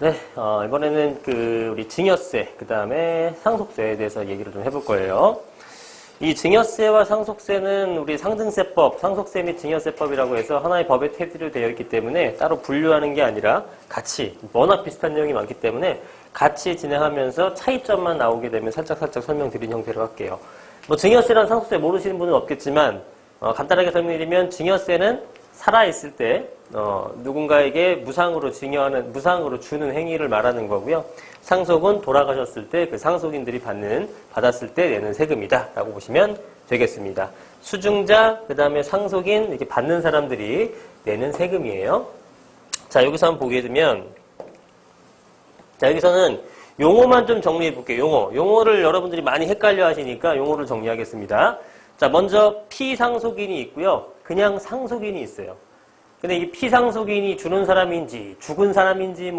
네, 이번에는 우리 증여세, 그 다음에 상속세에 대해서 얘기를 좀 해볼 거예요. 이 증여세와 상속세는 우리 상증세법, 상속세 및 증여세법이라고 해서 하나의 법의 테두리로 되어 있기 때문에 따로 분류하는 게 아니라 같이, 워낙 비슷한 내용이 많기 때문에 같이 진행하면서 차이점만 나오게 되면 살짝살짝 설명드린 형태로 할게요. 뭐 증여세랑 상속세 모르시는 분은 없겠지만, 간단하게 설명드리면 증여세는 살아있을 때 누군가에게 무상으로 무상으로 주는 행위를 말하는 거고요. 상속은 돌아가셨을 때 그 상속인들이 받았을 때 내는 세금이다 라고 보시면 되겠습니다. 수증자, 그 다음에 상속인, 이렇게 받는 사람들이 내는 세금이에요. 자, 여기서 한번 보게 되면, 자, 여기서는 용어만 좀 정리해 볼게요. 용어를 여러분들이 많이 헷갈려 하시니까 용어를 정리하겠습니다. 자, 먼저 피상속인이 있고요. 그냥 상속인이 있어요. 근데 이 피상속인이 주는 사람인지 죽은 사람인지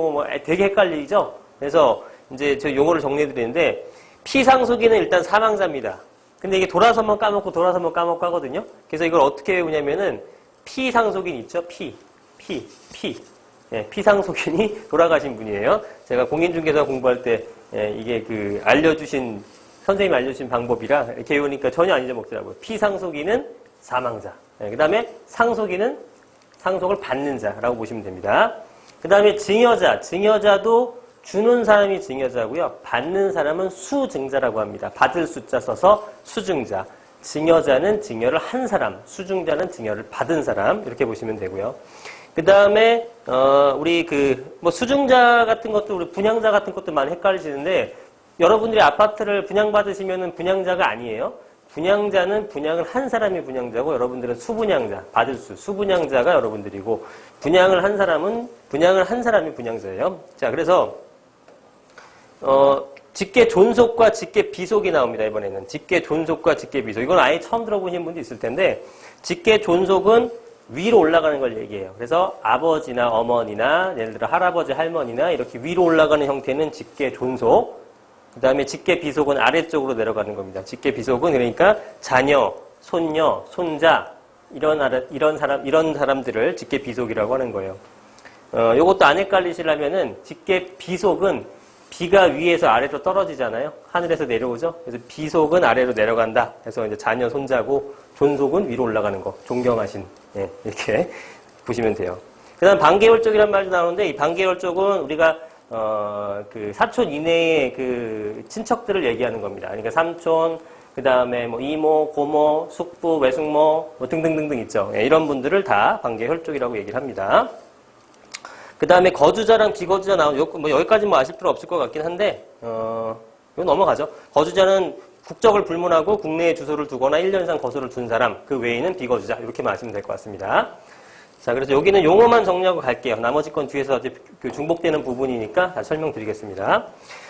되게 헷갈리죠? 그래서 이제 저 용어를 정리해 드리는데, 피상속인은 일단 사망자입니다. 근데 이게 돌아서만 까먹고 하거든요. 그래서 이걸 어떻게 외우냐면은 피상속인 있죠? 예, 피상속인이 돌아가신 분이에요. 제가 공인중개사 공부할 때 이게 선생님이 알려주신 방법이라 이렇게 외우니까 전혀 안 잊어먹더라고요. 피상속인은 사망자. 그 다음에 상속인은 상속을 받는 자라고 보시면 됩니다. 그 다음에 증여자. 증여자도 주는 사람이 증여자고요. 받는 사람은 수증자라고 합니다. 받을 숫자 써서 수증자. 증여자는 증여를 한 사람, 수증자는 증여를 받은 사람, 이렇게 보시면 되고요. 그 다음에 우리 수증자 같은 것도, 우리 분양자 같은 것도 많이 헷갈리시는데, 여러분들이 아파트를 분양받으시면은 분양자가 아니에요. 분양자는 분양을 한 사람이 분양자고, 여러분들은 수분양자, 받을 수분양자가 여러분들이고, 분양을 한 사람이 분양자예요. 자, 그래서 직계 존속과 직계 비속이 나옵니다. 이번에는 직계 존속과 직계 비속. 이건 아예 처음 들어보신 분도 있을 텐데, 직계 존속은 위로 올라가는 걸 얘기해요. 그래서 아버지나 어머니나 예를 들어 할아버지, 할머니나 이렇게 위로 올라가는 형태는 직계 존속. 그 다음에 직계 비속은 아래쪽으로 내려가는 겁니다. 직계 비속은 그러니까 자녀, 손녀, 손자 이런 사람들을 직계 비속이라고 하는 거예요. 요것도 안 헷갈리시려면은 직계 비속은 비가 위에서 아래로 떨어지잖아요. 하늘에서 내려오죠. 그래서 비속은 아래로 내려간다. 그래서 이제 자녀, 손자고, 존속은 위로 올라가는 거. 존경하신. 예, 이렇게 보시면 돼요. 그 다음 반계월족이란 말도 나오는데, 이 반계월족은 우리가 사촌 이내의 친척들을 얘기하는 겁니다. 그러니까 삼촌, 그 다음에 이모, 고모, 숙부, 외숙모, 등등등등 있죠. 예, 이런 분들을 다 반계혈족이라고 얘기를 합니다. 그 다음에 거주자랑 비거주자 나오는, 여기까지 아실 필요 없을 것 같긴 한데, 이거 넘어가죠. 거주자는 국적을 불문하고 국내에 주소를 두거나 1년 이상 거소를 둔 사람, 그 외에는 비거주자. 이렇게만 아시면 될 것 같습니다. 자, 그래서 여기는 용어만 정리하고 갈게요. 나머지 건 뒤에서 중복되는 부분이니까 다 설명드리겠습니다.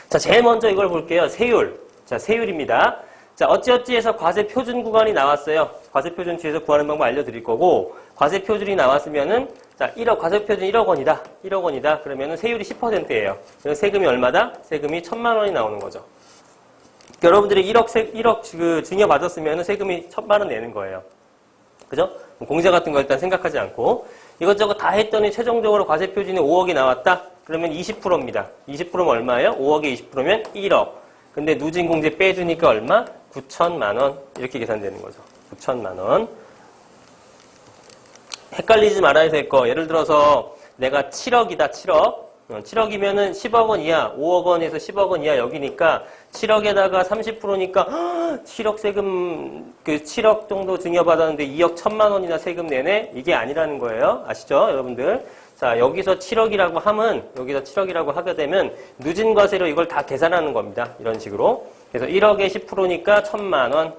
자, 제일 먼저 이걸 볼게요. 세율. 자, 세율입니다. 자, 어찌어찌해서 과세 표준 구간이 나왔어요. 과세 표준 뒤에서 구하는 방법 알려드릴 거고, 과세 표준이 나왔으면은, 자, 과세 표준 1억 원이다. 1억 원이다. 그러면은 세율이 10%예요. 그래서 세금이 얼마다? 세금이 1,000만 원이 나오는 거죠. 여러분들이 1억 증여 받았으면은 세금이 1,000만 원 내는 거예요. 그죠? 공제 같은 거 일단 생각하지 않고, 이것저것 다 했더니 최종적으로 과세 표준이 5억이 나왔다? 그러면 20%입니다. 20%면 얼마예요? 5억에 20%면 1억. 근데 누진 공제 빼주니까 얼마? 9천만 원. 이렇게 계산되는 거죠. 9천만 원. 헷갈리지 말아야 될 거. 예를 들어서 내가 7억이다, 7억. 7억이면은 10억 원 이하, 5억 원에서 10억 원 이하 여기니까 7억에다가 30%니까 7억 세금, 7억 정도 증여받았는데 2억 1,000만 원이나 세금 내네? 이게 아니라는 거예요. 아시죠? 여러분들? 자, 여기서 7억이라고 하게 되면 누진 과세로 이걸 다 계산하는 겁니다. 이런 식으로. 그래서 1억에 10%니까 1,000만 원.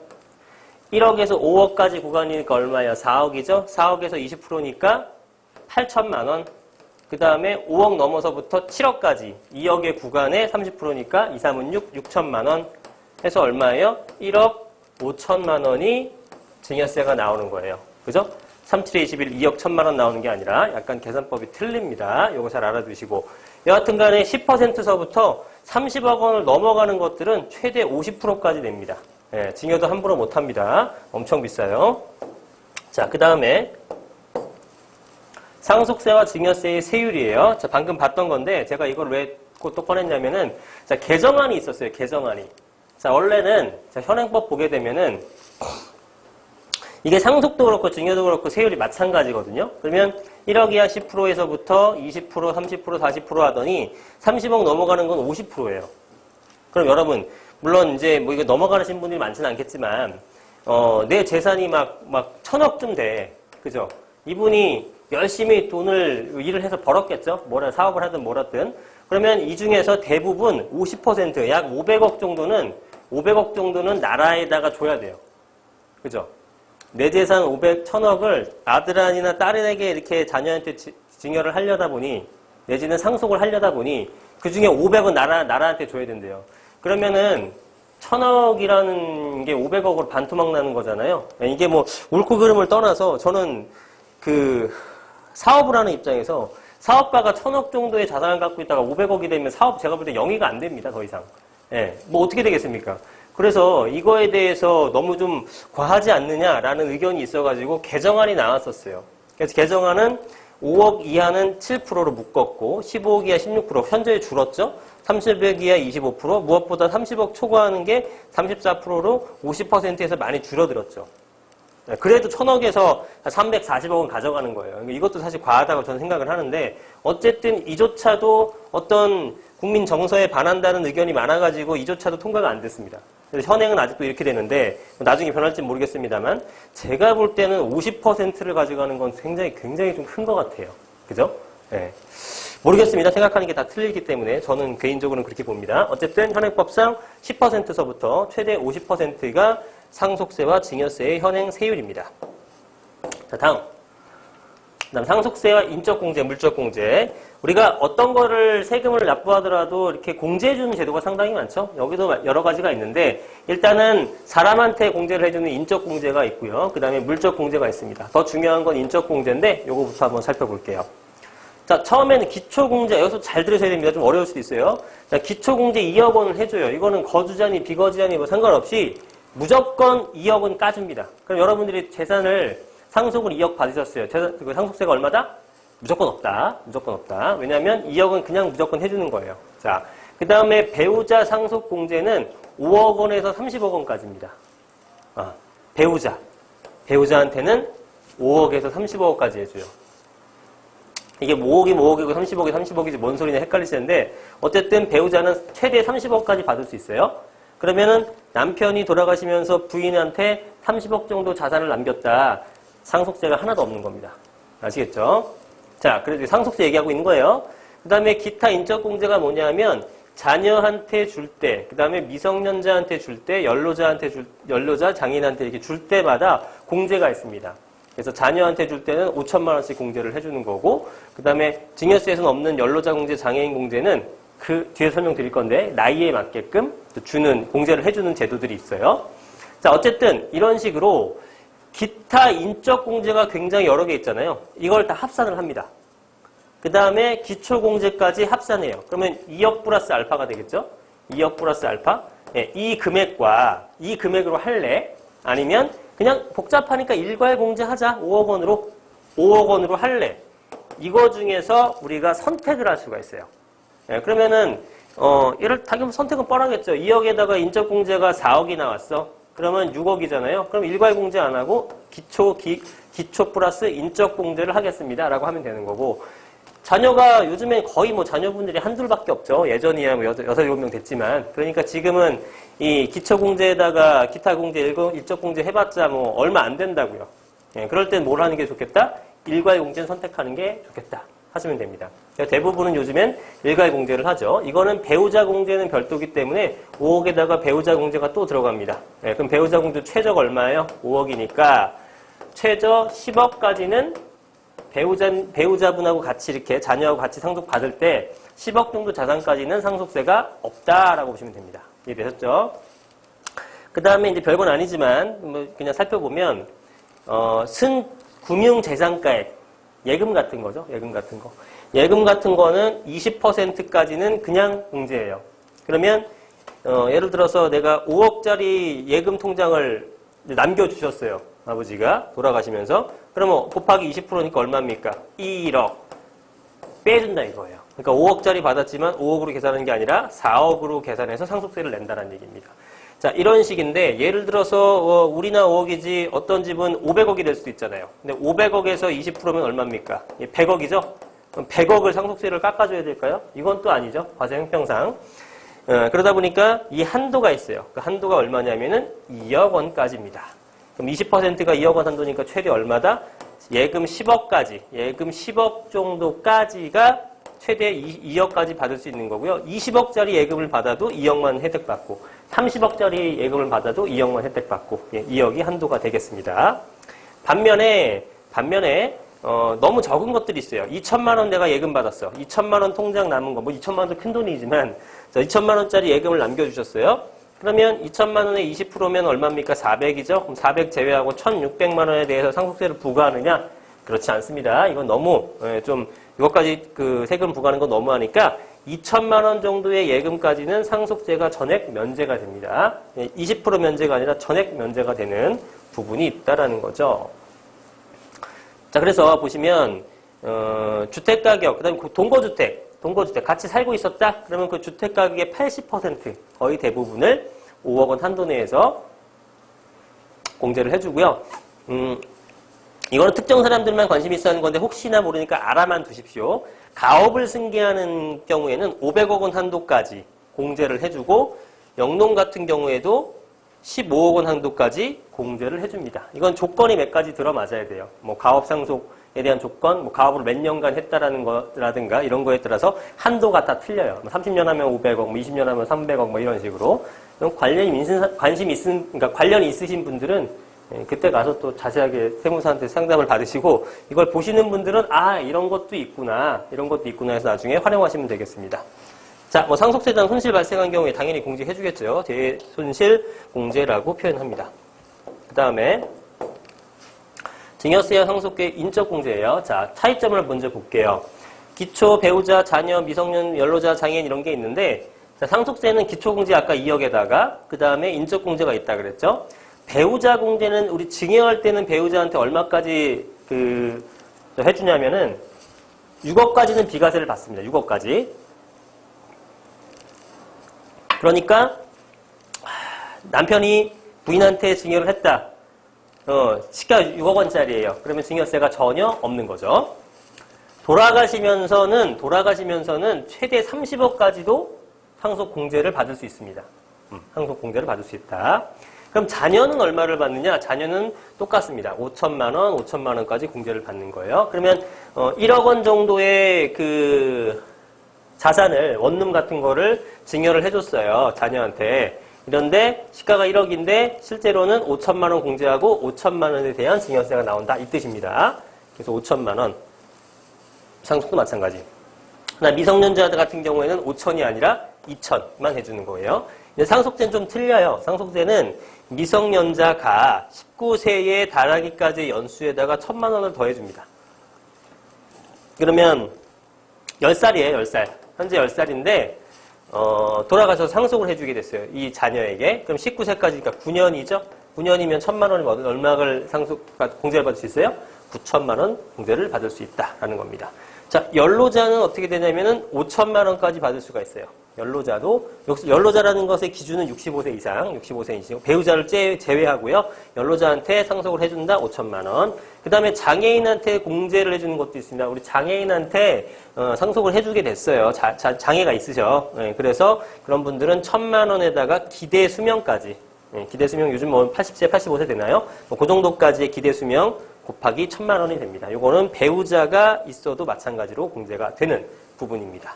1억에서 5억까지 구간이니까 얼마야? 4억이죠? 4억에서 20%니까 8천만 원. 그 다음에 5억 넘어서부터 7억까지 2억의 구간에 30%니까 2, 3은 6, 6천만 원 해서 얼마예요? 1억 5천만 원이 증여세가 나오는 거예요. 그죠? 3, 7에 21, 2억 1천만 원 나오는 게 아니라 약간 계산법이 틀립니다. 요거 잘 알아두시고. 여하튼 간에 10%서부터 30억 원을 넘어가는 것들은 최대 50%까지 냅니다. 예, 증여도 함부로 못합니다. 엄청 비싸요. 자, 그 다음에 상속세와 증여세의 세율이에요. 자, 방금 봤던 건데 제가 이걸 왜 또 꺼냈냐면은 자, 개정안이 있었어요. 개정안이. 자, 원래는 자, 현행법 보게 되면은 이게 상속도 그렇고 증여도 그렇고 세율이 마찬가지거든요. 그러면 1억 이하 10%에서부터 20%, 30%, 40% 하더니 30억 넘어가는 건 50%예요. 그럼 여러분, 물론 이제 뭐 이거 넘어가시는 분들이 많지는 않겠지만, 내 재산이 막 1,000억쯤 돼. 그죠? 이분이 열심히 일을 해서 벌었겠죠? 뭐라 사업을 하든 뭐라든. 그러면 이 중에서 대부분 50%, 약 500억 정도는 나라에다가 줘야 돼요. 그죠? 내 재산 1,000억을 아들아니나 딸에게 이렇게 자녀한테 증여를 하려다 보니, 내지는 상속을 하려다 보니, 그 중에 500은 나라한테 줘야 된대요. 그러면은, 1,000억이라는 게 500억으로 반토막 나는 거잖아요. 이게 뭐, 옳고 그름을 떠나서, 저는 사업을 하는 입장에서, 사업가가 1,000억 정도의 자산을 갖고 있다가 500억이 되면 제가 볼 때 영위가 안 됩니다, 더 이상. 예, 뭐 어떻게 되겠습니까? 그래서 이거에 대해서 너무 좀 과하지 않느냐라는 의견이 있어가지고 개정안이 나왔었어요. 그래서 개정안은 5억 이하는 7%로 묶었고 15억 이하 16%, 현저히 줄었죠. 30억 이하 25%, 무엇보다 30억 초과하는 게 34%로 50%에서 많이 줄어들었죠. 그래도 1,000억에서 340억은 가져가는 거예요. 이것도 사실 과하다고 저는 생각을 하는데 어쨌든 이조차도 어떤 국민 정서에 반한다는 의견이 많아가지고 이조차도 통과가 안 됐습니다. 그래서 현행은 아직도 이렇게 되는데 나중에 변할지는 모르겠습니다만 제가 볼 때는 50%를 가져가는 건 굉장히 좀 큰 것 같아요. 그죠? 네. 모르겠습니다. 생각하는 게 다 틀리기 때문에 저는 개인적으로는 그렇게 봅니다. 어쨌든 현행법상 10%서부터 최대 50%가 상속세와 증여세의 현행 세율입니다. 자, 다음 상속세와 인적공제, 물적공제. 우리가 어떤 거를 세금을 납부하더라도 이렇게 공제해주는 제도가 상당히 많죠. 여기도 여러 가지가 있는데 일단은 사람한테 공제를 해주는 인적공제가 있고요. 그 다음에 물적공제가 있습니다. 더 중요한 건 인적공제인데 요거부터 한번 살펴볼게요. 자, 처음에는 기초공제, 여기서 잘 들으셔야 됩니다. 좀 어려울 수도 있어요. 자, 기초공제 2억 원을 해줘요. 이거는 거주자니 비거주자니 뭐 상관없이 무조건 2억 원 까줍니다. 그럼 여러분들이 재산을 상속을 2억 받으셨어요. 그 상속세가 얼마다? 무조건 없다. 무조건 없다. 왜냐하면 2억은 그냥 무조건 해주는 거예요. 자, 그 다음에 배우자 상속공제는 5억 원에서 30억 원까지입니다. 배우자한테는 5억에서 30억까지 해줘요. 이게 5억이 5억이고 30억이 30억이지 뭔 소리냐 헷갈리시는데 어쨌든 배우자는 최대 30억까지 받을 수 있어요. 그러면은 남편이 돌아가시면서 부인한테 30억 정도 자산을 남겼다. 상속세가 하나도 없는 겁니다. 아시겠죠? 자, 그래도 상속세 얘기하고 있는 거예요. 그 다음에 기타 인적공제가 뭐냐면 자녀한테 줄 때, 그 다음에 미성년자한테 줄 때, 연로자, 장인한테 이렇게 줄 때마다 공제가 있습니다. 그래서 자녀한테 줄 때는 5천만 원씩 공제를 해주는 거고, 그 다음에 증여세에서는 없는 연로자 공제, 장애인 공제는 그 뒤에 설명드릴 건데 나이에 맞게끔 주는 공제를 해주는 제도들이 있어요. 자, 어쨌든 이런 식으로 기타 인적 공제가 굉장히 여러 개 있잖아요. 이걸 다 합산을 합니다. 그 다음에 기초 공제까지 합산해요. 그러면 2억 플러스 알파가 되겠죠? 2억 플러스 알파. 네, 이 금액으로 할래? 아니면 그냥 복잡하니까 일괄 공제하자. 5억 원으로 할래? 이거 중에서 우리가 선택을 할 수가 있어요. 네, 그러면은 당연히 선택은 뻔하겠죠. 2억에다가 인적 공제가 4억이 나왔어. 그러면 6억이잖아요. 그럼 일괄 공제 안 하고 기초 플러스 인적 공제를 하겠습니다. 라고 하면 되는 거고. 자녀가 요즘엔 거의 뭐 자녀분들이 한둘밖에 없죠. 예전이야 뭐 6, 7명 됐지만. 그러니까 지금은 이 기초 공제에다가 기타 공제, 일적 공제 해봤자 뭐 얼마 안 된다고요. 예, 그럴 땐 뭘 하는 게 좋겠다? 일괄 공제를 선택하는 게 좋겠다. 하시면 됩니다. 대부분은 요즘엔 일괄 공제를 하죠. 이거는 배우자 공제는 별도기 때문에 5억에다가 배우자 공제가 또 들어갑니다. 네, 그럼 배우자 공제 최저가 얼마예요? 5억이니까 최저 10억까지는 배우자분하고 같이 이렇게 자녀하고 같이 상속 받을 때 10억 정도 자산까지는 상속세가 없다라고 보시면 됩니다. 이해되셨죠? 그 다음에 이제 별건 아니지만 뭐 그냥 살펴보면 금융재산가액 예금 같은 거죠. 예금 같은 거. 예금 같은 거는 20%까지는 그냥 공제예요. 그러면 예를 들어서 내가 5억짜리 예금 통장을 남겨주셨어요. 아버지가 돌아가시면서. 그러면 곱하기 20%니까 얼마입니까? 1억. 빼준다 이거예요. 그러니까 5억짜리 받았지만 5억으로 계산하는 게 아니라 4억으로 계산해서 상속세를 낸다는 얘기입니다. 자, 이런 식인데 예를 들어서 우리나 5억이지 어떤 집은 500억이 될 수도 있잖아요. 근데 500억에서 20%면 얼마입니까? 100억이죠? 그럼 100억을 상속세를 깎아줘야 될까요? 이건 또 아니죠. 과세 형평상. 그러다 보니까 이 한도가 있어요. 그 한도가 얼마냐면은 2억 원까지입니다. 그럼 20%가 2억 원 한도니까 최대 얼마다? 예금 10억까지, 예금 10억 정도까지가 최대 2억까지 받을 수 있는 거고요. 20억짜리 예금을 받아도 2억만 혜택받고 30억짜리 예금을 받아도 2억만 혜택받고 2억이 한도가 되겠습니다. 반면에 너무 적은 것들이 있어요. 2천만 원 내가 예금 받았어. 2천만 원 통장 남은 거, 뭐 2천만 원도 큰 돈이지만 2천만 원짜리 예금을 남겨주셨어요. 그러면 2천만 원에 20%면 얼마입니까? 400이죠? 그럼 400 제외하고 1,600만 원에 대해서 상속세를 부과하느냐? 그렇지 않습니다. 이건 너무 좀 이것까지 그 세금 부과하는 건 너무하니까 2천만 원 정도의 예금까지는 상속세가 전액 면제가 됩니다. 20% 면제가 아니라 전액 면제가 되는 부분이 있다라는 거죠. 자, 그래서 보시면 주택 가격, 그다음에 동거주택 같이 살고 있었다? 그러면 그 주택 가격의 80% 거의 대부분을 5억 원 한도 내에서 공제를 해주고요. 이거는 특정 사람들만 관심이 있어 하는 건데 혹시나 모르니까 알아만 두십시오. 가업을 승계하는 경우에는 500억 원 한도까지 공제를 해주고 영농 같은 경우에도 15억 원 한도까지 공제를 해줍니다. 이건 조건이 몇 가지 들어맞아야 돼요. 뭐 가업 상속에 대한 조건, 뭐 가업을 몇 년간 했다라는 거라든가 이런 거에 따라서 한도가 다 틀려요. 30년 하면 500억, 뭐 20년 하면 300억, 뭐 이런 식으로. 그러니까 관련이 있으신 분들은 그때 가서 또 자세하게 세무사한테 상담을 받으시고 이걸 보시는 분들은 이런 것도 있구나 해서 나중에 활용하시면 되겠습니다. 자, 뭐 상속세단 손실 발생한 경우에 당연히 공제해주겠죠. 대손실 공제라고 표현합니다. 그 다음에 증여세와 상속세 인적 공제예요. 자, 차이점을 먼저 볼게요. 기초, 배우자, 자녀, 미성년, 연로자, 장애인 이런 게 있는데 자, 상속세는 기초 공제 아까 2억에다가 그 다음에 인적 공제가 있다 그랬죠. 배우자 공제는 우리 증여할 때는 배우자한테 얼마까지 해주냐면은 6억까지는 비과세를 받습니다. 6억까지. 그러니까 남편이 부인한테 증여를 했다. 시가 6억 원짜리예요. 그러면 증여세가 전혀 없는 거죠. 돌아가시면서는 최대 30억까지도 상속 공제를 받을 수 있습니다. 상속 공제를 받을 수 있다. 그럼 자녀는 얼마를 받느냐? 자녀는 똑같습니다. 5천만 원까지 공제를 받는 거예요. 그러면 1억 원 정도의 그 자산을 원룸 같은 거를 증여를 해줬어요. 자녀한테. 이런데 시가가 1억인데 실제로는 5천만 원 공제하고 5천만 원에 대한 증여세가 나온다. 이 뜻입니다. 그래서 5천만 원. 상속도 마찬가지. 미성년자 같은 경우에는 5천이 아니라 2천만 해주는 거예요. 상속세는 좀 틀려요. 상속세는 미성년자가 19세에 달하기까지 연수에다가 1,000만 원을 더해줍니다. 그러면 10살이에요, 10살. 현재 10살인데, 돌아가서 상속을 해주게 됐어요. 이 자녀에게. 그럼 19세까지니까 9년이죠? 9년이면 1,000만 원을 얼마를 공제를 받을 수 있어요? 9천만 원 공제를 받을 수 있다라는 겁니다. 자, 연로자는 어떻게 되냐면은 5천만 원까지 받을 수가 있어요. 연로자라는 것의 기준은 65세 이상, 배우자를 제외하고요. 연로자한테 상속을 해준다, 5천만 원. 그 다음에 장애인한테 공제를 해주는 것도 있습니다. 우리 장애인한테 상속을 해주게 됐어요. 장애가 있으셔. 그래서 그런 분들은 1,000만 원에다가 기대 수명까지. 기대 수명 요즘 뭐 80세, 85세 되나요? 그 정도까지의 기대 수명 곱하기 1,000만 원이 됩니다. 요거는 배우자가 있어도 마찬가지로 공제가 되는 부분입니다.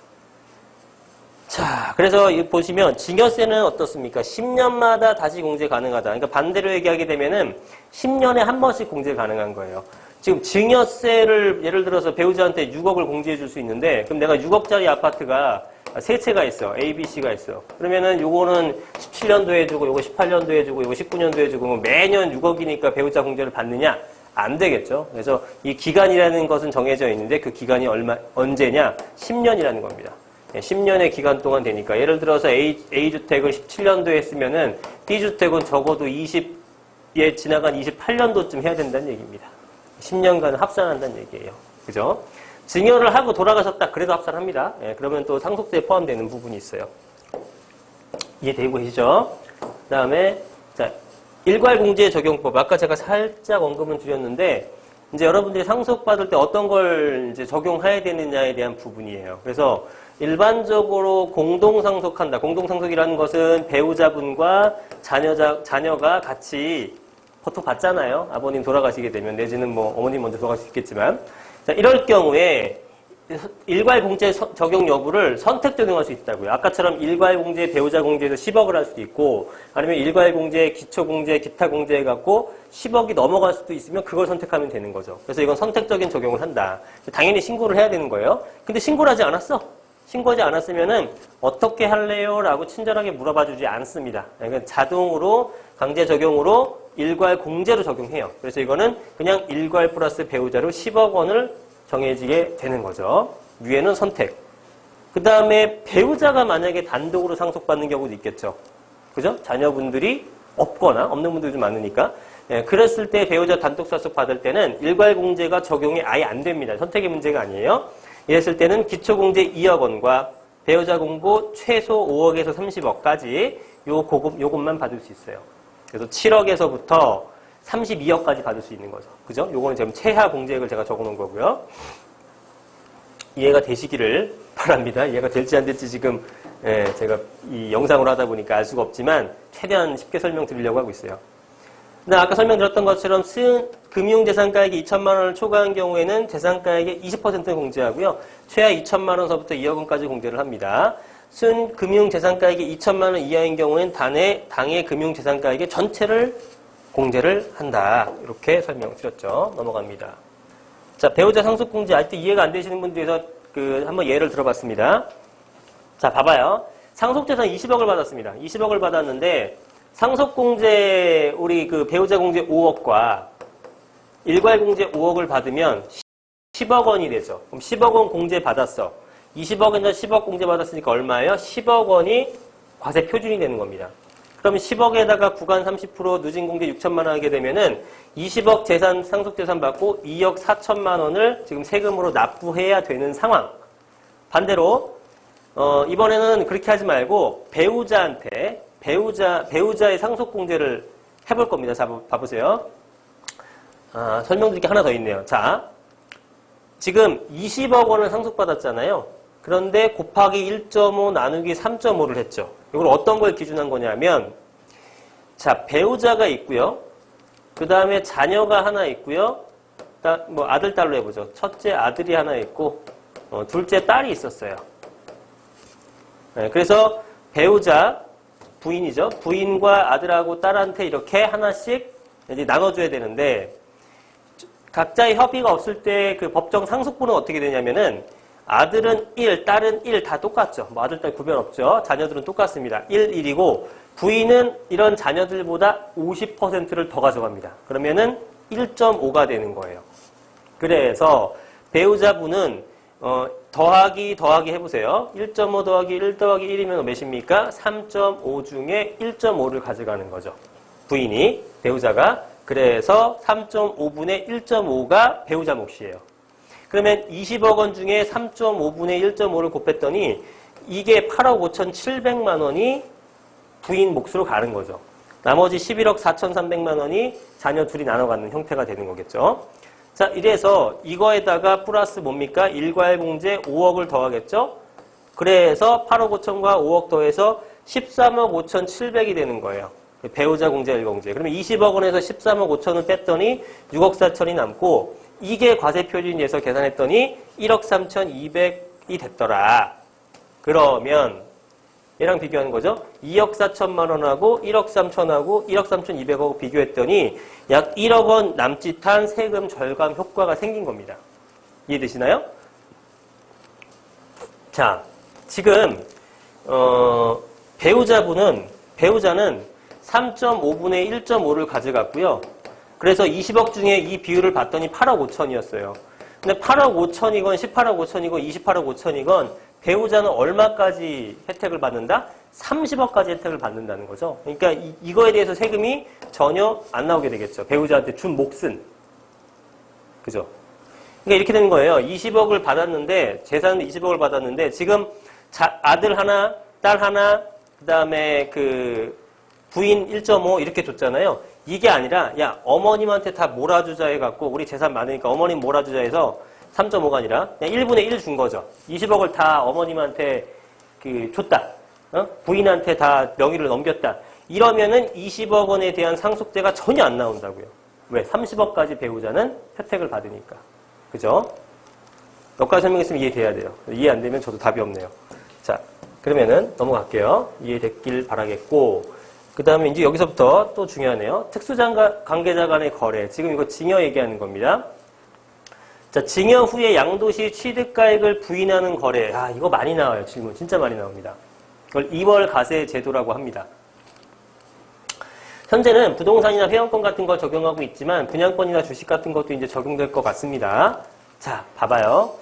자, 그래서 보시면 증여세는 어떻습니까? 10년마다 다시 공제 가능하다. 그러니까 반대로 얘기하게 되면은 10년에 한 번씩 공제 가능한 거예요. 지금 증여세를 예를 들어서 배우자한테 6억을 공제해 줄 수 있는데 그럼 내가 6억짜리 아파트가 세 채가 있어. A, B, C가 있어. 그러면은 요거는 17년도 해주고 요거 18년도 해주고 요거 19년도 해주고 매년 6억이니까 배우자 공제를 받느냐? 안 되겠죠. 그래서 이 기간이라는 것은 정해져 있는데 그 기간이 언제냐? 10년이라는 겁니다. 10년의 기간 동안 되니까 예를 들어서 A주택을 17년도에 했으면은 B주택은 적어도 지나간 28년도쯤 해야 된다는 얘기입니다. 10년간 합산한다는 얘기예요. 그죠? 증여를 하고 돌아가셨다. 그래도 합산합니다. 예, 그러면 또 상속세에 포함되는 부분이 있어요. 이해되고 계시죠? 그 다음에, 자, 일괄공제 적용법. 아까 제가 살짝 언급은 드렸는데, 이제 여러분들이 상속받을 때 어떤 걸 이제 적용해야 되느냐에 대한 부분이에요. 그래서 일반적으로 공동상속한다. 공동상속이라는 것은 배우자분과 자녀가 같이 보통 받잖아요. 아버님 돌아가시게 되면, 내지는 뭐 어머님 먼저 돌아갈 수 있겠지만. 자, 이럴 경우에 일괄공제 적용 여부를 선택 적용할 수 있다고요. 아까처럼 일괄공제, 배우자공제에서 10억을 할 수도 있고, 아니면 일괄공제, 기초공제, 기타공제 해갖고 10억이 넘어갈 수도 있으면 그걸 선택하면 되는 거죠. 그래서 이건 선택적인 적용을 한다. 당연히 신고를 해야 되는 거예요. 근데 신고를 하지 않았어. 신고하지 않았으면은 어떻게 할래요? 라고 친절하게 물어봐 주지 않습니다. 그러니까 자동으로 강제 적용으로 일괄 공제로 적용해요. 그래서 이거는 그냥 일괄 플러스 배우자로 10억 원을 정해지게 되는 거죠. 위에는 선택. 그 다음에 배우자가 만약에 단독으로 상속받는 경우도 있겠죠. 그죠? 자녀분들이 없거나 없는 분들이 좀 많으니까. 예, 그랬을 때 배우자 단독 상속 받을 때는 일괄 공제가 적용이 아예 안 됩니다. 선택의 문제가 아니에요. 이랬을 때는 기초공제 2억 원과 배우자 공고 최소 5억에서 30억까지 요것만 받을 수 있어요. 그래서 7억에서부터 32억까지 받을 수 있는 거죠. 그죠? 요거는 지금 최하 공제액을 제가 적어 놓은 거고요. 이해가 되시기를 바랍니다. 이해가 될지 안 될지 지금 제가 이 영상으로 하다 보니까 알 수가 없지만 최대한 쉽게 설명드리려고 하고 있어요. 근데 아까 설명드렸던 것처럼 금융재산가액이 2천만 원을 초과한 경우에는 재산가액의 20%를 공제하고요. 최하 2천만 원서부터 2억 원까지 공제를 합니다. 금융재산가액이 2천만 원 이하인 경우에는 당해 금융재산가액의 전체를 공제를 한다. 이렇게 설명드렸죠. 넘어갑니다. 자, 배우자 상속공제 아직도 이해가 안 되시는 분들에서 한번 예를 들어봤습니다. 자, 봐봐요. 상속재산 20억을 받았습니다. 20억을 받았는데 상속공제 우리 배우자 공제 5억과 일괄공제 5억을 받으면 10억 원이 되죠. 그럼 10억 원 공제 받았어. 20억에서 10억 공제 받았으니까 얼마예요? 10억 원이 과세 표준이 되는 겁니다. 그럼 10억에다가 구간 30% 누진 공제 6천만 원 하게 되면은 20억 재산, 상속재산 받고 2억 4천만 원을 지금 세금으로 납부해야 되는 상황. 반대로, 이번에는 그렇게 하지 말고 배우자한테 배우자의 상속공제를 해볼 겁니다. 자, 봐보세요. 설명드릴 게 하나 더 있네요. 자, 지금 20억 원을 상속받았잖아요. 그런데 곱하기 1.5 나누기 3.5를 했죠. 이걸 어떤 걸 기준한 거냐면, 자, 배우자가 있고요. 그 다음에 자녀가 하나 있고요. 뭐 아들, 딸로 해보죠. 첫째 아들이 하나 있고, 둘째 딸이 있었어요. 네, 그래서 배우자, 부인이죠. 부인과 아들하고 딸한테 이렇게 하나씩 이제 나눠줘야 되는데, 각자의 협의가 없을 때 그 법정 상속분은 어떻게 되냐면은, 아들은 1, 딸은 1 다 똑같죠. 뭐 아들, 딸 구별 없죠. 자녀들은 똑같습니다. 1, 1이고 부인은 이런 자녀들보다 50%를 더 가져갑니다. 그러면은 1.5가 되는 거예요. 그래서 배우자분은 더하기 해보세요. 1.5 더하기 1 더하기 1이면 몇입니까? 3.5 중에 1.5를 가져가는 거죠. 부인이, 배우자가. 그래서 3.5분의 1.5가 배우자 몫이에요. 그러면 20억 원 중에 3.5분의 1.5를 곱했더니 이게 8억 5,700만 원이 부인 몫으로 가는 거죠. 나머지 11억 4,300만 원이 자녀 둘이 나눠 갖는 형태가 되는 거겠죠. 자, 이래서 이거에다가 플러스 뭡니까? 일괄공제 5억을 더하겠죠. 그래서 8억 5천과 5억 더해서 13억 5,700이 되는 거예요. 배우자 공제, 일공제. 그러면 20억 원에서 13억 5천을 뺐더니 6억 4천이 남고 이게 과세 표준에서 계산했더니 1억 3,200이 됐더라. 그러면 얘랑 비교하는 거죠. 2억 4천만 원하고 1억 3천하고 1억 3,200하고 비교했더니 약 1억 원 남짓한 세금 절감 효과가 생긴 겁니다. 이해되시나요? 자, 지금 배우자는 3.5분의 1.5를 가져갔고요. 그래서 20억 중에 이 비율을 봤더니 8억 5천이었어요. 근데 8억 5천이건 18억 5천이건 28억 5천이건 배우자는 얼마까지 혜택을 받는다? 30억까지 혜택을 받는다는 거죠. 그러니까 이거에 대해서 세금이 전혀 안 나오게 되겠죠. 배우자한테 준 몫은. 그죠? 그러니까 이렇게 되는 거예요. 20억을 받았는데, 재산은 20억을 받았는데, 지금 아들 하나, 딸 하나, 그 다음에 그 부인 1.5 이렇게 줬잖아요. 이게 아니라, 야, 어머님한테 다 몰아주자 해갖고, 우리 재산 많으니까 어머님 몰아주자 해서 3.5가 아니라 그냥 1분의 1 준 거죠. 20억을 다 어머님한테 줬다. 부인한테 다 명의를 넘겼다. 이러면은 20억 원에 대한 상속세가 전혀 안 나온다고요. 왜? 30억까지 배우자는 혜택을 받으니까. 그죠? 여기까지 설명했으면 이해돼야 돼요. 이해 안 되면 저도 답이 없네요. 자, 그러면은 넘어갈게요. 이해됐길 바라겠고, 그 다음에 이제 여기서부터 또 중요하네요. 특수장가 관계자 간의 거래. 지금 이거 징여 얘기하는 겁니다. 자, 징여 후에 양도시 취득가액을 부인하는 거래. 아, 이거 많이 나와요. 질문 진짜 많이 나옵니다. 이걸 2월 가세 제도라고 합니다. 현재는 부동산이나 회원권 같은 거 적용하고 있지만 분양권이나 주식 같은 것도 이제 적용될 것 같습니다. 자, 봐봐요.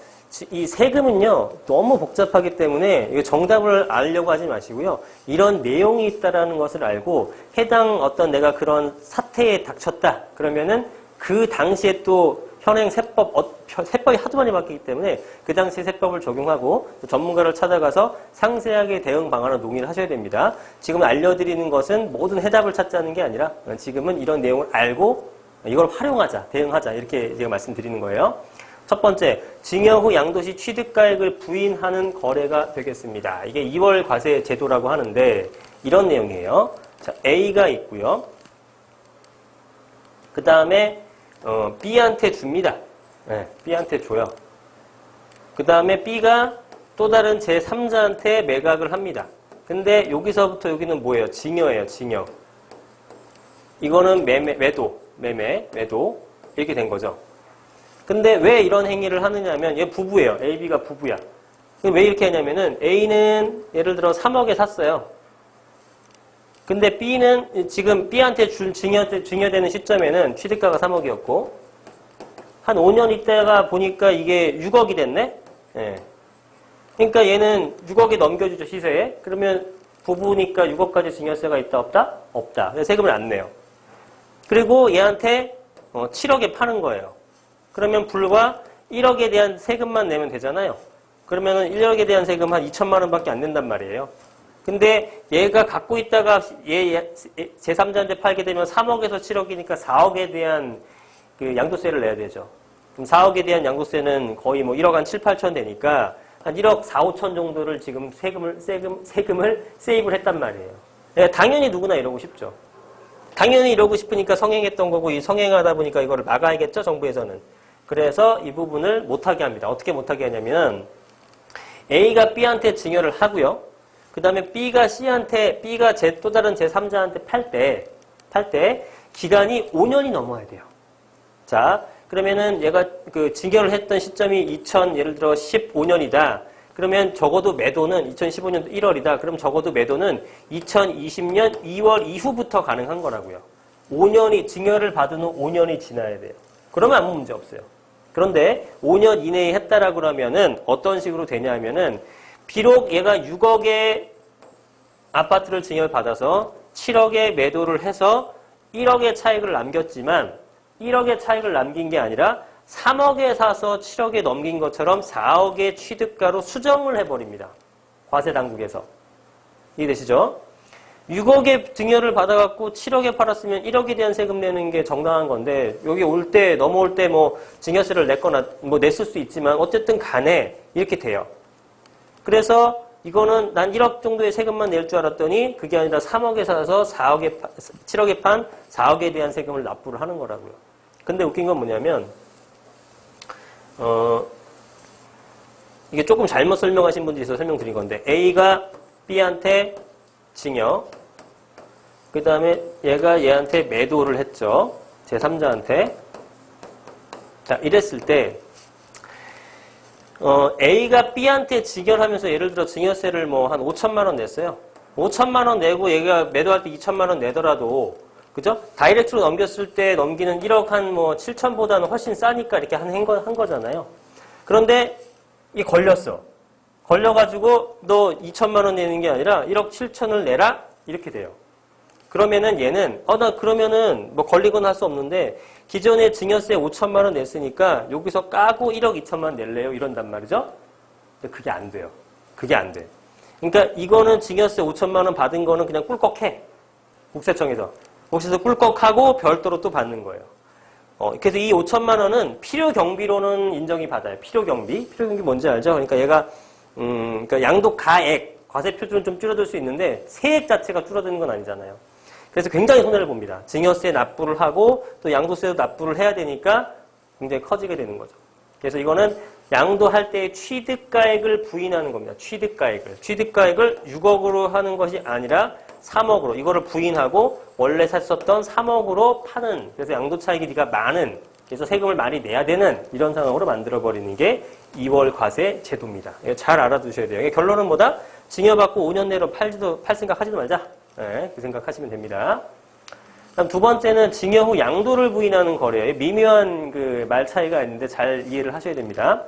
이 세금은요, 너무 복잡하기 때문에 이거 정답을 알려고 하지 마시고요. 이런 내용이 있다라는 것을 알고 해당 어떤 내가 그런 사태에 닥쳤다. 그러면은 그 당시에 또 현행 세법이 하도 많이 바뀌기 때문에 그 당시 세법을 적용하고 전문가를 찾아가서 상세하게 대응 방안을 논의를 하셔야 됩니다. 지금 알려드리는 것은 모든 해답을 찾자는 게 아니라 지금은 이런 내용을 알고 이걸 활용하자, 대응하자 이렇게 제가 말씀드리는 거예요. 첫 번째, 징여 후 양도시 취득가액을 부인하는 거래가 되겠습니다. 이게 2월 과세 제도라고 하는데 이런 내용이에요. 자, A가 있고요. 그 다음에 B한테 줍니다. 네, B한테 줘요. 그 다음에 B가 또 다른 제3자한테 매각을 합니다. 근데 여기서부터 여기는 뭐예요? 징여예요, 징여. 이거는 매도 이렇게 된 거죠. 근데 왜 이런 행위를 하느냐면 얘 부부예요. A, B가 부부야. 왜 이렇게 하냐면은 A는 예를 들어 3억에 샀어요. 근데 B는 지금 B한테 증여되는 시점에는 취득가가 3억이었고 한 5년 있다가 보니까 이게 6억이 됐네? 예. 그러니까 얘는 6억에 넘겨주죠, 시세에. 그러면 부부니까 6억까지 증여세가 있다, 없다? 없다. 그래서 세금을 안 내요. 그리고 얘한테 7억에 파는 거예요. 그러면 불과 1억에 대한 세금만 내면 되잖아요. 그러면은 1억에 대한 세금 한 2천만 원밖에 안 낸단 말이에요. 근데 얘가 갖고 있다가 얘 제3자한테 팔게 되면 3억에서 7억이니까 4억에 대한 그 양도세를 내야 되죠. 그럼 4억에 대한 양도세는 거의 뭐 1억 한 7, 8천 되니까 한 1억 4, 5천 정도를 지금 세금을 세입을 했단 말이에요. 당연히 누구나 이러고 싶죠. 당연히 이러고 싶으니까 성행했던 거고 이 성행하다 보니까 이거를 막아야겠죠, 정부에서는. 그래서 이 부분을 못하게 합니다. 어떻게 못하게 하냐면 A가 B한테 증여를 하고요. 그 다음에 B가 또 다른 제3자한테 팔 때 기간이 5년이 넘어야 돼요. 자, 그러면은 얘가 그 증여를 했던 시점이 예를 들어 15년이다. 그러면 적어도 매도는 2015년 1월이다. 그럼 적어도 매도는 2020년 2월 이후부터 가능한 거라고요. 증여를 받은 후 5년이 지나야 돼요. 그러면 아무 문제 없어요. 그런데 5년 이내에 했다라고 하면은 어떤 식으로 되냐 하면은 비록 얘가 6억의 아파트를 증여를 받아서 7억에 매도를 해서 1억의 차익을 남겼지만 1억의 차익을 남긴 게 아니라 3억에 사서 7억에 넘긴 것처럼 4억의 취득가로 수정을 해버립니다. 과세당국에서. 이해되시죠? 6억의 증여를 받아갖고 7억에 팔았으면 1억에 대한 세금 내는 게 정당한 건데 여기 넘어올 때 뭐 증여세를 냈거나 뭐 냈을 수 있지만 어쨌든 간에 이렇게 돼요. 그래서 이거는 난 1억 정도의 세금만 낼 줄 알았더니 그게 아니라 3억에 사서 7억에 판 4억에 대한 세금을 납부를 하는 거라고요. 근데 웃긴 건 뭐냐면 이게 조금 잘못 설명하신 분들이 있어서 설명드린 건데 A가 B한테 증여 그 다음에 얘가 얘한테 매도를 했죠. 제3자한테. 자, 이랬을 때 A가 B한테 증여하면서 예를 들어 증여세를 뭐 한 5천만 원 냈어요. 5천만 원 내고 얘가 매도할 때 2천만 원 내더라도 그죠? 다이렉트로 넘겼을 때 넘기는 1억 한 뭐 7천보다는 훨씬 싸니까 이렇게 한 거잖아요. 그런데 이 걸렸어. 걸려가지고 너 2천만 원 내는 게 아니라 1억 7천을 내라? 이렇게 돼요. 그러면은 얘는 나 그러면은 뭐 걸리거나 할 수 없는데 기존에 증여세 5천만 원 냈으니까 여기서 까고 1억 2천만 원 낼래요? 이런단 말이죠. 근데 그게 안 돼요. 그게 안 돼. 그러니까 이거는 증여세 5천만 원 받은 거는 그냥 꿀꺽해. 국세청에서. 국세에서 꿀꺽하고 별도로 또 받는 거예요. 그래서 이 5천만 원은 필요 경비로는 인정이 받아요. 필요 경비. 필요 경비 뭔지 알죠? 그러니까 얘가 그러니까 양도 가액, 과세 표준은 좀 줄어들 수 있는데 세액 자체가 줄어드는 건 아니잖아요. 그래서 굉장히 손해를 봅니다. 증여세 납부를 하고 또 양도세도 납부를 해야 되니까 굉장히 커지게 되는 거죠. 그래서 이거는 양도할 때의 취득가액을 부인하는 겁니다. 취득가액을 6억으로 하는 것이 아니라 3억으로 이거를 부인하고 원래 샀었던 3억으로 파는, 그래서 양도차익이 네가 많은, 그래서 세금을 많이 내야 되는 이런 상황으로 만들어버리는 게 2월 과세 제도입니다. 이거 잘 알아두셔야 돼요. 결론은 뭐다? 증여받고 5년 내로 팔 생각 하지도 말자. 네, 그 생각하시면 됩니다. 다음 두 번째는 증여 후 양도를 부인하는 거래예요. 미묘한 그 말 차이가 있는데 잘 이해를 하셔야 됩니다.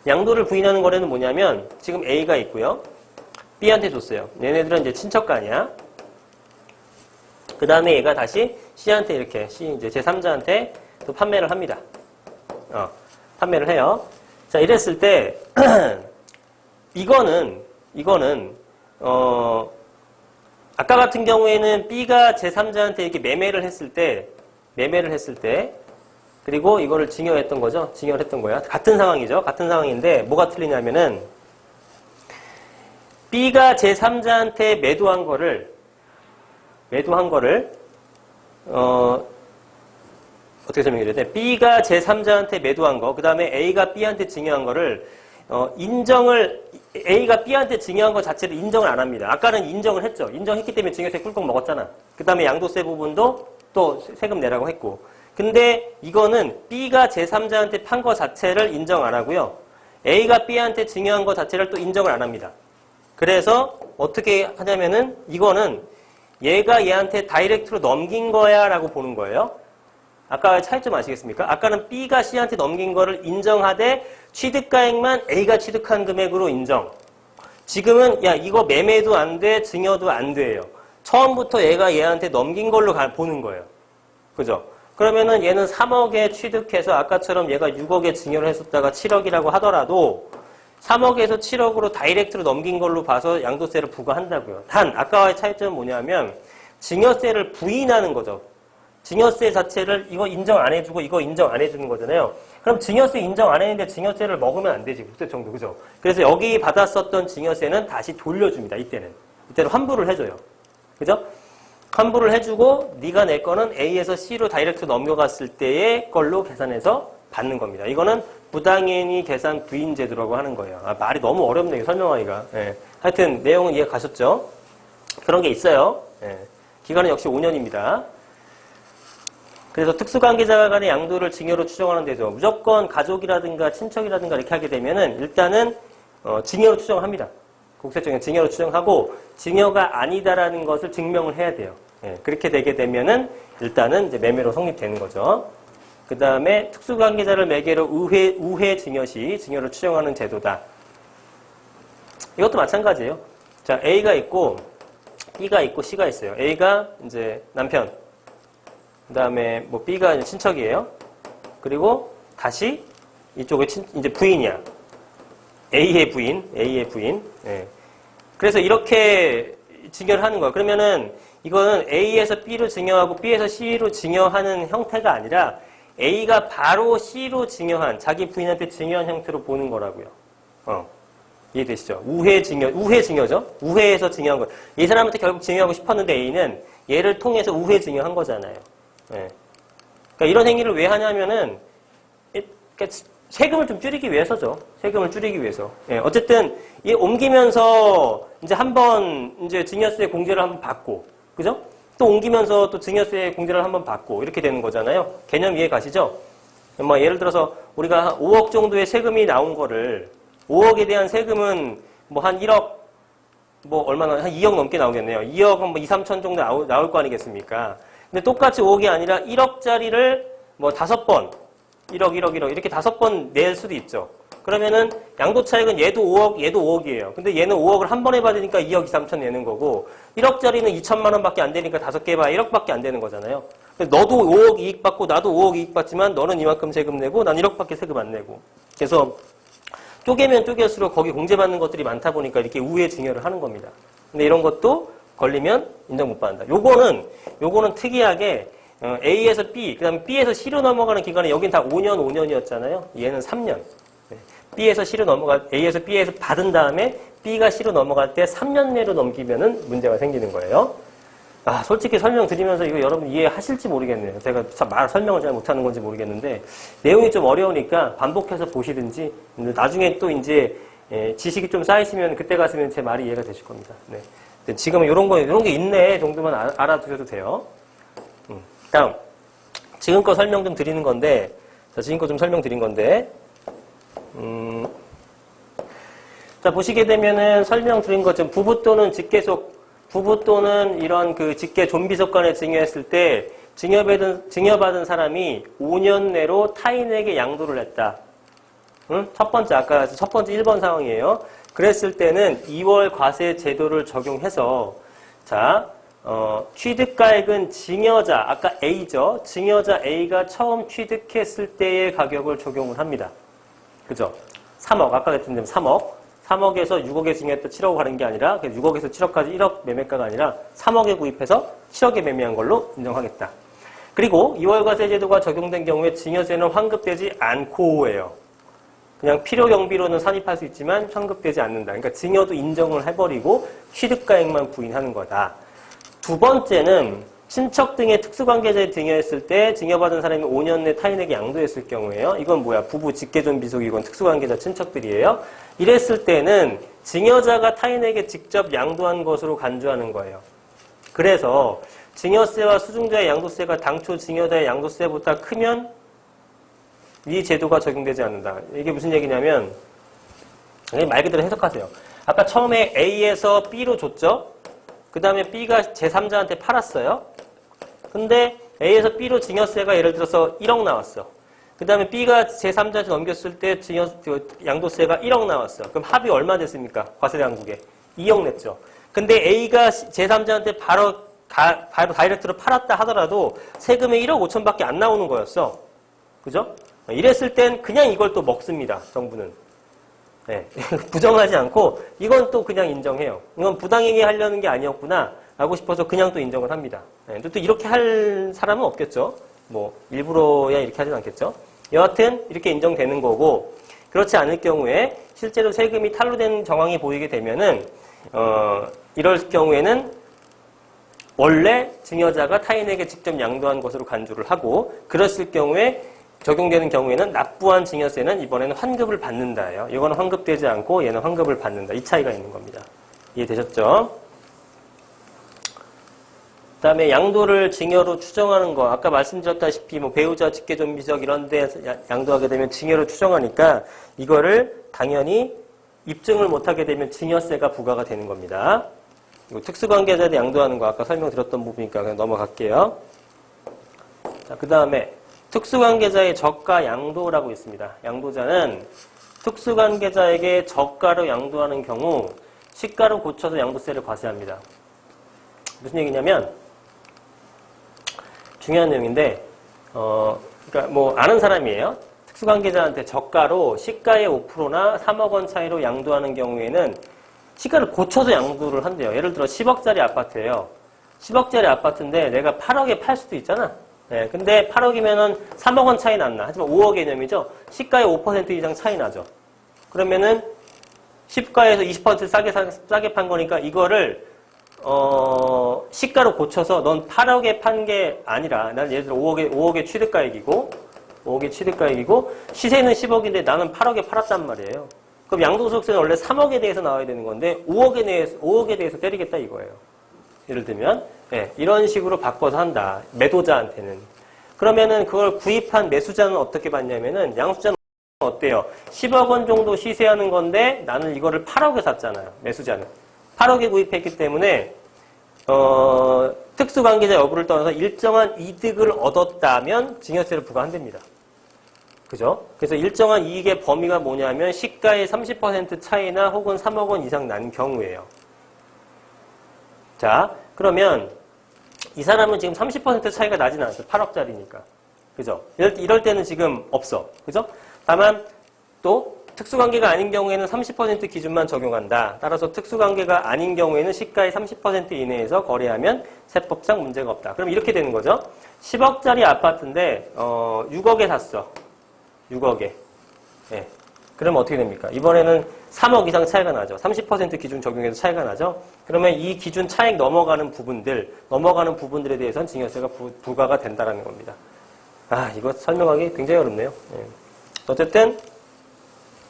양도를 부인하는 거래는 뭐냐면 지금 A가 있고요. B한테 줬어요. 얘네들은 이제 친척간이야. 그 다음에 얘가 다시 C한테 이렇게 이제 제3자한테 또 판매를 합니다. 판매를 해요. 자, 이랬을 때 이거는 아까 같은 경우에는 B가 제3자한테 이렇게 매매를 했을 때 그리고 이거를 증여했던 거죠. 증여를 했던 거야. 같은 상황이죠. 같은 상황인데 뭐가 틀리냐면은 B가 제3자한테 매도한 거를 어떻게 설명해야 돼? B가 제3자한테 매도한 거, 그 다음에 A가 B한테 증여한 거를 A가 B한테 증여한 것 자체를 인정을 안 합니다. 아까는 인정을 했죠. 인정했기 때문에 증여세 꿀꺽 먹었잖아. 그 다음에 양도세 부분도 또 세금 내라고 했고. 근데 이거는 B가 제3자한테 판 거 자체를 인정 안 하고요. A가 B한테 증여한 거 자체를 또 인정을 안 합니다. 그래서 어떻게 하냐면은 이거는 얘가 얘한테 다이렉트로 넘긴 거야 라고 보는 거예요. 아까의 차이점 아시겠습니까? 아까는 B가 C한테 넘긴 거를 인정하되 취득가액만 A가 취득한 금액으로 인정. 지금은 야 이거 매매도 안 돼, 증여도 안 돼요. 처음부터 얘가 얘한테 넘긴 걸로 보는 거예요. 그죠? 그러면은 얘는 3억에 취득해서 아까처럼 얘가 6억에 증여를 했었다가 7억이라고 하더라도 3억에서 7억으로 다이렉트로 넘긴 걸로 봐서 양도세를 부과한다고요. 단 아까와의 차이점은 뭐냐면 증여세를 부인하는 거죠. 증여세 자체를 이거 인정 안 해주고 이거 인정 안 해주는 거잖아요. 그럼 증여세 인정 안 했는데 증여세를 먹으면 안 되지. 국세청도. 그죠? 그래서 여기 받았었던 증여세는 다시 돌려줍니다. 이때는 환불을 해줘요. 그죠? 환불을 해주고 네가 내 거는 A에서 C로 다이렉트 넘겨갔을 때의 걸로 계산해서 받는 겁니다. 이거는 부당행위 계산 부인 제도라고 하는 거예요. 말이 너무 어렵네요. 설명하기가. 예. 하여튼 내용은 이해 가셨죠? 그런 게 있어요. 예. 기간은 역시 5년입니다. 그래서 특수관계자 간의 양도를 증여로 추정하는 데서 무조건 가족이라든가 친척이라든가 이렇게 하게 되면은 일단은 증여로 추정합니다. 국세청은 증여로 추정하고 증여가 아니다라는 것을 증명을 해야 돼요. 예, 그렇게 되게 되면은 일단은 이제 매매로 성립되는 거죠. 그 다음에 특수관계자를 매개로 우회 증여 시 증여를 추정하는 제도다. 이것도 마찬가지예요. 자, A가 있고 B가 있고 C가 있어요. A가 이제 남편. 그 다음에 뭐 B가 이제 친척이에요. 그리고 다시 이쪽에 이제 부인이야. A의 부인. 예. 그래서 이렇게 증여를 하는 거야. 그러면은 이거는 A에서 B로 증여하고 B에서 C로 증여하는 형태가 아니라 A가 바로 C로 증여한, 자기 부인한테 증여한 형태로 보는 거라고요. 이해되시죠? 우회 증여죠? 우회해서 증여한 거. 이 사람한테 결국 증여하고 싶었는데 A는 얘를 통해서 우회 증여한 거잖아요. 예. 그러니까 이런 행위를 왜 하냐면은, 그러니까 세금을 좀 줄이기 위해서죠. 세금을 줄이기 위해서. 예. 어쨌든, 얘 옮기면서 이제 한번 이제 증여세 공제를 한번 받고, 그죠? 또 옮기면서 또 증여세 공제를 한번 받고, 이렇게 되는 거잖아요. 개념 이해 가시죠? 뭐 예를 들어서 우리가 한 5억 정도의 세금이 나온 거를 5억에 대한 세금은 뭐 한 1억 뭐 얼마나 한 2억 넘게 나오겠네요. 2억 뭐 2, 3천 정도 나올 거 아니겠습니까? 근데 똑같이 5억이 아니라 1억짜리를 뭐 5번 1억 이렇게 5번 낼 수도 있죠. 그러면은 양도 차익은 얘도 5억, 얘도 5억이에요. 근데 얘는 5억을 한 번에 받으니까 2억 2, 3천 내는 거고 1억짜리는 2천만 원밖에 안 되니까 5개 봐야 1억밖에 안 되는 거잖아요. 너도 5억 이익 받고 나도 5억 이익 받지만 너는 이만큼 세금 내고 난 1억밖에 세금 안 내고. 그래서 쪼개면 쪼갤수록 거기 공제받는 것들이 많다 보니까 이렇게 우회 증여를 하는 겁니다. 근데 이런 것도 걸리면 인정 못 받는다. 요거는 특이하게 A에서 B, 그 다음에 B에서 C로 넘어가는 기간에 여긴 다 5년, 5년이었잖아요. 얘는 3년. B에서 C로 A에서 B에서 받은 다음에 B가 C로 넘어갈 때 3년 내로 넘기면은 문제가 생기는 거예요. 아, 솔직히 설명드리면서 이거 여러분 이해하실지 모르겠네요. 제가 설명을 잘 못하는 건지 모르겠는데, 내용이 좀 어려우니까 반복해서 보시든지, 나중에 또 이제, 지식이 좀 쌓이시면 그때 가서는 제 말이 이해가 되실 겁니다. 네. 지금은 이런 게 있네 정도만 알아두셔도 돼요. 다음. 지금껏 설명 좀 드리는 건데, 지금껏 좀 설명드린 건데, 자, 보시게 되면은 설명드린 것처럼 부부 또는 직계속, 부부 또는 이런 그 직계 존비속 간에 증여했을 때 증여받은 사람이 5년 내로 타인에게 양도를 했다. 첫 번째 1번 상황이에요. 그랬을 때는 2월 과세 제도를 적용해서 자, 취득가액은 증여자, 아까 A죠. 증여자 A가 처음 취득했을 때의 가격을 적용을 합니다. 그죠? 3억, 아까 같은 데는 3억. 3억에서 6억에 증여했다 7억 하는 게 아니라 6억에서 7억까지 1억 매매가가 아니라 3억에 구입해서 7억에 매매한 걸로 인정하겠다. 그리고 2월 과세 제도가 적용된 경우에 증여세는 환급되지 않고예요. 그냥 필요 경비로는 산입할 수 있지만 환급되지 않는다. 그러니까 증여도 인정을 해버리고 취득가액만 부인하는 거다. 두 번째는 친척 등의 특수관계자에 증여했을 때 증여받은 사람이 5년 내 타인에게 양도했을 경우에요. 이건 뭐야? 부부, 직계존비속이건 특수관계자 친척들이에요. 이랬을 때는 증여자가 타인에게 직접 양도한 것으로 간주하는 거예요. 그래서 증여세와 수중자의 양도세가 당초 증여자의 양도세보다 크면 이 제도가 적용되지 않는다. 이게 무슨 얘기냐면 말 그대로 해석하세요. 아까 처음에 A에서 B로 줬죠? 그 다음에 B가 제3자한테 팔았어요. 근데 A에서 B로 증여세가 예를 들어서 1억 나왔어. 그 다음에 B가 제3자한테 넘겼을 때 양도세가 1억 나왔어. 그럼 합이 얼마 됐습니까? 과세당국에. 2억 냈죠. 근데 A가 제3자한테 바로 다이렉트로 팔았다 하더라도 세금이 1억 5천밖에 안 나오는 거였어. 그죠? 이랬을 땐 그냥 이걸 또 먹습니다. 정부는. 네. 부정하지 않고 이건 또 그냥 인정해요. 이건 부당행위 하려는 게 아니었구나 라고 싶어서 그냥 또 인정을 합니다. 네. 또 이렇게 할 사람은 없겠죠. 뭐 일부러야 이렇게 하진 않겠죠. 여하튼 이렇게 인정되는 거고, 그렇지 않을 경우에 실제로 세금이 탈루된 정황이 보이게 되면은 이럴 경우에는 원래 증여자가 타인에게 직접 양도한 것으로 간주를 하고, 그랬을 경우에 적용되는 경우에는 납부한 증여세는 이번에는 환급을 받는다예요. 이거는 환급되지 않고 얘는 환급을 받는다. 이 차이가 있는 겁니다. 이해되셨죠? 그 다음에 양도를 증여로 추정하는 거. 아까 말씀드렸다시피 뭐 배우자, 직계존비속 이런 데 양도하게 되면 증여로 추정하니까 이거를 당연히 입증을 못하게 되면 증여세가 부과가 되는 겁니다. 특수관계자한테 양도하는 거 아까 설명드렸던 부분이니까 그냥 넘어갈게요. 자, 그 다음에 특수관계자의 저가 양도라고 있습니다. 양도자는 특수관계자에게 저가로 양도하는 경우 시가로 고쳐서 양도세를 과세합니다. 무슨 얘기냐면 중요한 내용인데 그러니까 뭐 아는 사람이에요. 특수관계자한테 저가로 시가의 5%나 3억 원 차이로 양도하는 경우에는 시가를 고쳐서 양도를 한대요. 예를 들어 10억짜리 아파트예요. 10억짜리 아파트인데 내가 8억에 팔 수도 있잖아. 네, 근데 8억이면은 3억 원 차이 났나? 하지만 5억 개념이죠. 시가의 5% 이상 차이 나죠. 그러면은 시가에서 20% 싸게 판 거니까 이거를 시가로 고쳐서 넌 8억에 판 게 아니라, 난 예를 들어 5억의 취득가액이고 시세는 10억인데 나는 8억에 팔았단 말이에요. 그럼 양도소득세는 원래 3억에 대해서 나와야 되는 건데 5억에 대해서 때리겠다 이거예요. 예를 들면 네, 이런 식으로 바꿔서 한다. 매도자한테는. 그러면은 그걸 구입한 매수자는 어떻게 받냐면은 양수자는 어때요? 10억 원 정도 시세하는 건데 나는 이거를 8억에 샀잖아요. 매수자는. 8억에 구입했기 때문에 특수관계자 여부를 떠나서 일정한 이득을 얻었다면 증여세를 부과한답니다. 그죠? 그래서 일정한 이익의 범위가 뭐냐면 시가의 30% 차이나 혹은 3억 원 이상 난 경우예요. 자, 그러면 이 사람은 지금 30% 차이가 나진 않았어. 8억짜리니까. 그죠? 이럴 때는 지금 없어. 그죠? 다만 또 특수관계가 아닌 경우에는 30% 기준만 적용한다. 따라서 특수관계가 아닌 경우에는 시가의 30% 이내에서 거래하면 세법상 문제가 없다. 그럼 이렇게 되는 거죠. 10억짜리 아파트인데 6억에 샀어. 6억에. 예. 그러면 어떻게 됩니까? 이번에는 3억 이상 차이가 나죠. 30% 기준 적용해서 차이가 나죠. 그러면 이 기준 차익 넘어가는 부분들에 대해서는 증여세가 부과가 된다는 겁니다. 아, 이거 설명하기 굉장히 어렵네요. 예. 어쨌든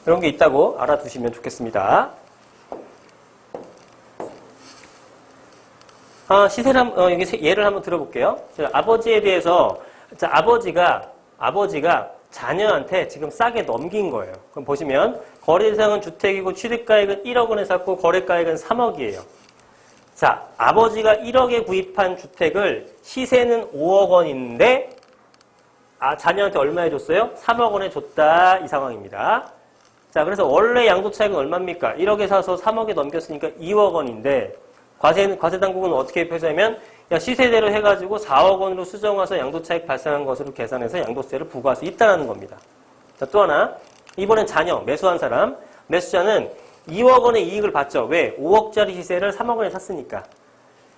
이런 게 있다고 알아두시면 좋겠습니다. 시세를 여기 예를 한번 들어볼게요. 아버지에 대해서 아버지가 자녀한테 지금 싸게 넘긴 거예요. 그럼 보시면 거래 대상은 주택이고 취득가액은 1억 원에 샀고 거래가액은 3억이에요. 자, 아버지가 1억에 구입한 주택을 시세는 5억 원인데 자녀한테 얼마에 줬어요? 3억 원에 줬다 이 상황입니다. 자, 그래서 원래 양도차익은 얼마입니까? 1억에 사서 3억에 넘겼으니까 2억 원인데 과세당국은 어떻게 표시하면 시세대로 해가지고 4억 원으로 수정해서 양도차익 발생한 것으로 계산해서 양도세를 부과할 수 있다는 겁니다. 자, 또 하나 이번엔 자녀 매수한 사람 매수자는 2억 원의 이익을 봤죠. 왜? 5억짜리 시세를 3억 원에 샀으니까.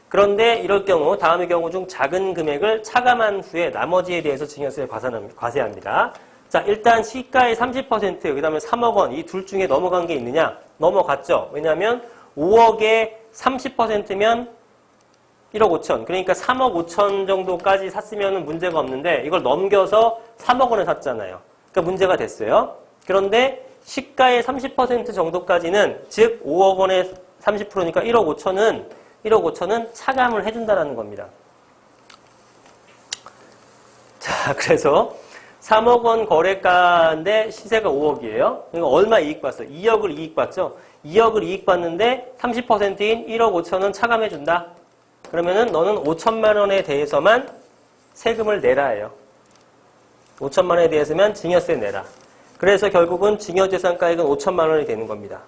그런데 이럴 경우 다음의 경우 중 작은 금액을 차감한 후에 나머지에 대해서 증여세를 과세합니다. 자, 일단 시가의 30%, 그 다음에 3억 원, 이 둘 중에 넘어간 게 있느냐? 넘어갔죠. 왜냐하면 5억의 30%면 1억 5천. 그러니까 3억 5천 정도까지 샀으면 문제가 없는데 이걸 넘겨서 3억 원에 샀잖아요. 그러니까 문제가 됐어요. 그런데 시가의 30% 정도까지는 즉 5억 원의 30%니까 1억 5천은 차감을 해준다는 겁니다. 자, 그래서 3억 원 거래가인데 시세가 5억이에요. 그러니까 얼마 이익 봤어? 2억을 이익 봤죠? 2억을 이익 봤는데 30%인 1억 5천은 차감해준다. 그러면은 너는 5천만 원에 대해서만 세금을 내라예요. 5천만 원에 대해서만 증여세 내라. 그래서 결국은 증여재산가액은 5천만 원이 되는 겁니다.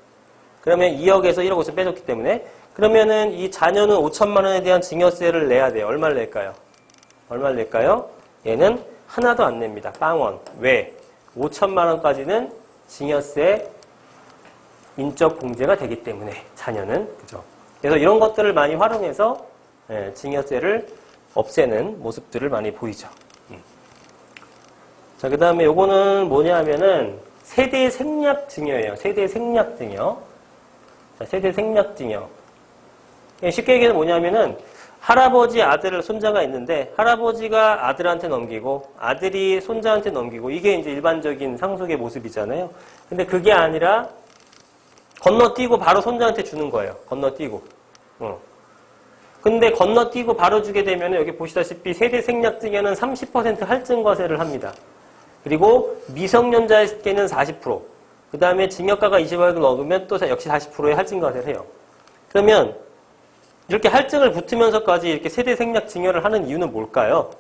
그러면 2억에서 1억 5천 빼줬기 때문에 그러면은 이 자녀는 5천만 원에 대한 증여세를 내야 돼요. 얼마를 낼까요? 얼마를 낼까요? 얘는 하나도 안 냅니다. 빵원. 왜? 5천만 원까지는 증여세 인적 공제가 되기 때문에 자녀는 그죠. 그래서 이런 것들을 많이 활용해서 증여세를 없애는 모습들을 많이 보이죠. 자, 그 다음에 요거는 뭐냐면은 세대 생략 증여예요. 세대 생략 증여. 자, 세대 생략 증여. 쉽게 얘기해서 뭐냐면은 할아버지, 아들, 손자가 있는데 할아버지가 아들한테 넘기고 아들이 손자한테 넘기고 이게 이제 일반적인 상속의 모습이잖아요. 근데 그게 아니라 건너뛰고 바로 손자한테 주는 거예요. 건너뛰고. 근데 건너뛰고 바로 주게 되면 여기 보시다시피 세대 생략 증여는 30% 할증과세를 합니다. 그리고 미성년자에게는 40%. 그 다음에 증여가가 20억을 넘으면 또 역시 40%의 할증과세를 해요. 그러면 이렇게 할증을 붙으면서까지 이렇게 세대 생략 증여를 하는 이유는 뭘까요?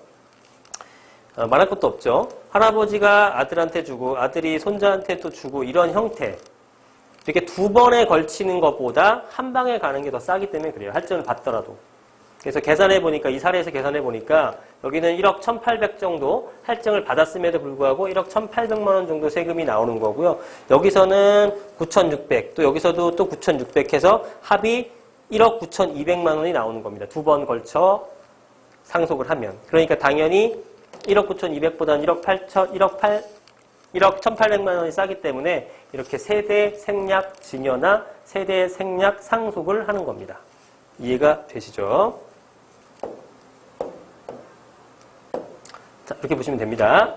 말할 것도 없죠. 할아버지가 아들한테 주고 아들이 손자한테 또 주고 이런 형태. 이렇게 두 번에 걸치는 것보다 한 방에 가는 게 더 싸기 때문에 그래요. 할증을 받더라도. 그래서 계산해보니까 이 사례에서 계산해보니까 여기는 1억 1,800 정도 할증을 받았음에도 불구하고 1억 1,800만 원 정도 세금이 나오는 거고요. 여기서는 9,600 또 여기서도 또 9,600 해서 합이 1억 9,200만 원이 나오는 겁니다. 두 번 걸쳐 상속을 하면. 그러니까 당연히 1억 9,200보다는 1억 1,800만 원이 싸기 때문에 이렇게 세대 생략 증여나 세대 생략 상속을 하는 겁니다. 이해가 되시죠? 자, 이렇게 보시면 됩니다.